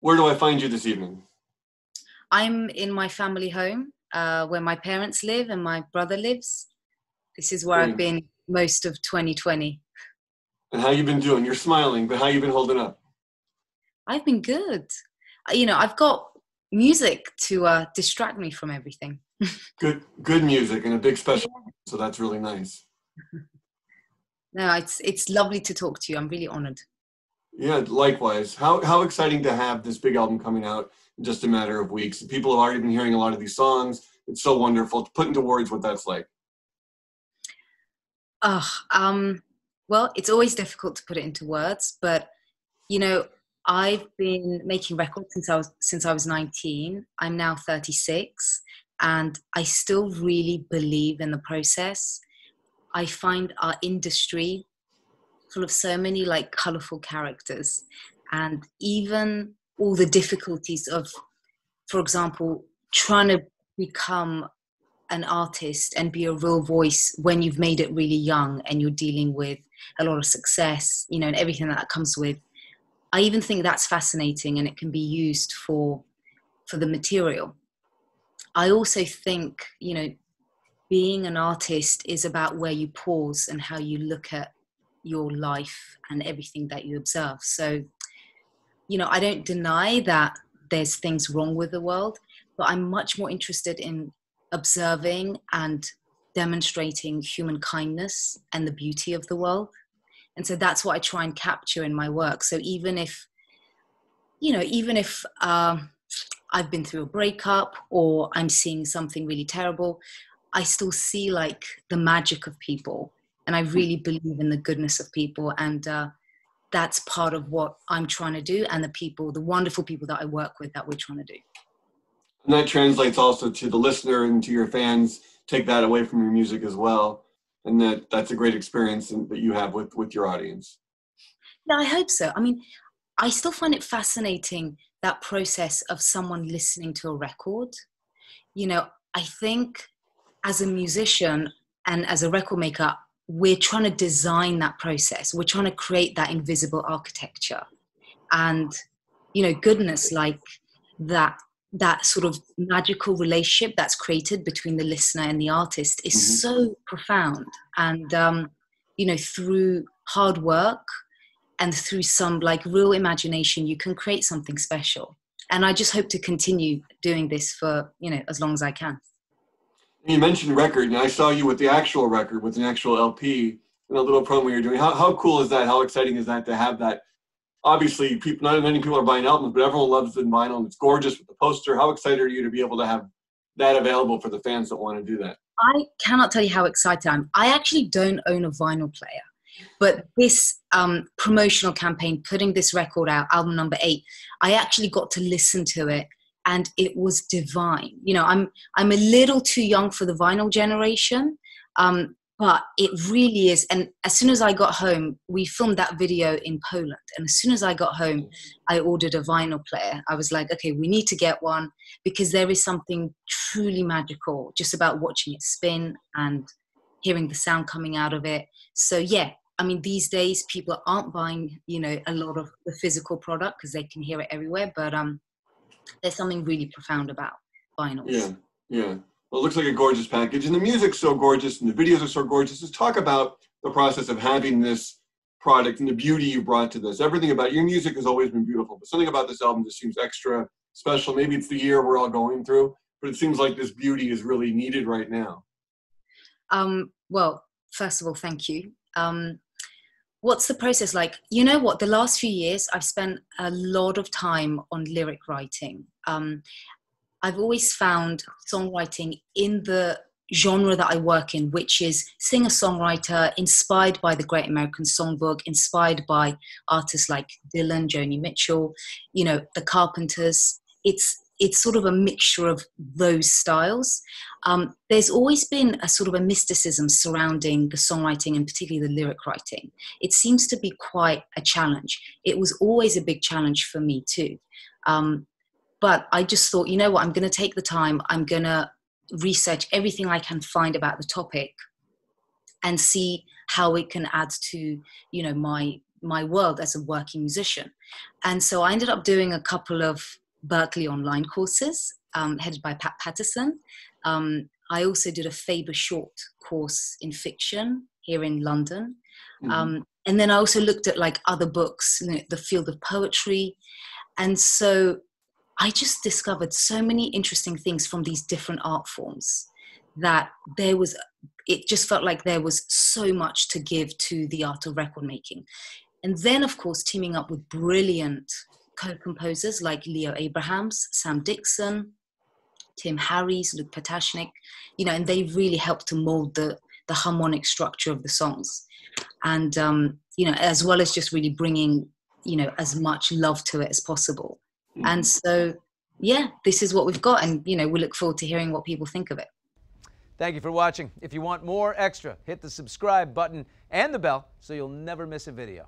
Where do I find you this evening? I'm in my family home where my parents live and my brother lives. This is where I've Great. been most of 2020. And how you been doing? You're smiling, but how you been holding up? I've been good. I've got music to distract me from everything. Good music and a big special, so that's really nice. No, it's lovely to talk to you. I'm really honored. Yeah, likewise. How exciting to have this big album coming out in just a matter of weeks. People have already been hearing a lot of these songs. It's so wonderful. To put into words what that's like. Ah, well, it's always difficult to put it into words, but you know, I've been making records since I was 19. I'm now 36, and I still really believe in the process. I find our industry full of so many like colorful characters, and even all the difficulties of, for example, trying to become an artist and be a real voice when you've made it really young and you're dealing with a lot of success, and everything that comes with. I even think that's fascinating, and it can be used for the material. I also think, being an artist is about where you pause and how you look at your life and everything that you observe. So, I don't deny that there's things wrong with the world, but I'm much more interested in observing and demonstrating human kindness and the beauty of the world. And so that's what I try and capture in my work. So even if I've been through a breakup or I'm seeing something really terrible, I still see like the magic of people, and I really believe in the goodness of people. And that's part of what I'm trying to do, and the wonderful people that I work with, that we're trying to do. And that translates also to the listener and to your fans. Take that away from your music as well. And that's a great experience that you have with your audience. Yeah, I hope so. I mean, I still find it fascinating, that process of someone listening to a record. I think as a musician and as a record maker, we're trying to design that process. We're trying to create that invisible architecture. And, goodness, like that sort of magical relationship that's created between the listener and the artist is Mm-hmm. so profound. And, through hard work and through some like real imagination, you can create something special. And I just hope to continue doing this for, as long as I can. You mentioned record, and I saw you with the actual record, with an actual LP, and a little promo you're doing. How cool is that? How exciting is that to have that? Obviously, not many people are buying albums, but everyone loves the vinyl, and it's gorgeous with the poster. How excited are you to be able to have that available for the fans that want to do that? I cannot tell you how excited I am. I actually don't own a vinyl player, but this promotional campaign, putting this record out, album number 8, I actually got to listen to it, and it was divine. I'm a little too young for the vinyl generation, but it really is. And as soon as I got home, we filmed that video in Poland, and as soon as I got home, I ordered a vinyl player. I was like, okay, we need to get one, because there is something truly magical just about watching it spin and hearing the sound coming out of it. So yeah, I mean, these days people aren't buying, a lot of the physical product because they can hear it everywhere. But there's something really profound about vinyls. Yeah, yeah. Well, it looks like a gorgeous package, and the music's so gorgeous, and the videos are so gorgeous. Let's talk about the process of having this product and the beauty you brought to this. Everything about your music has always been beautiful, but something about this album just seems extra special. Maybe it's the year we're all going through, but it seems like this beauty is really needed right now. Well, first of all, thank you. What's the process like? You know what? The last few years, I've spent a lot of time on lyric writing. I've always found songwriting in the genre that I work in, which is singer-songwriter, inspired by the Great American Songbook, inspired by artists like Dylan, Joni Mitchell, the Carpenters. It's sort of a mixture of those styles. There's always been a sort of a mysticism surrounding the songwriting and particularly the lyric writing. It seems to be quite a challenge. It was always a big challenge for me too. But I just thought, you know what, I'm going to take the time. I'm going to research everything I can find about the topic and see how it can add to, my world as a working musician. And so I ended up doing a couple of Berklee online courses, headed by Pat Patterson. I also did a Faber Short course in fiction here in London. Mm-hmm. And then I also looked at like other books, you know, the field of poetry. And so I just discovered so many interesting things from these different art forms that it just felt like there was so much to give to the art of record making. And then, of course, teaming up with brilliant co-composers like Leo Abrahams, Sam Dixon, Tim Harries, Luke Potashnik, you know, and they really helped to mold the harmonic structure of the songs. And, you know, as well as just really bringing, you know, as much love to it as possible. Mm-hmm. And so, yeah, this is what we've got. And, you know, we look forward to hearing what people think of it. Thank you for watching. If you want more extra, hit the subscribe button and the bell so you'll never miss a video.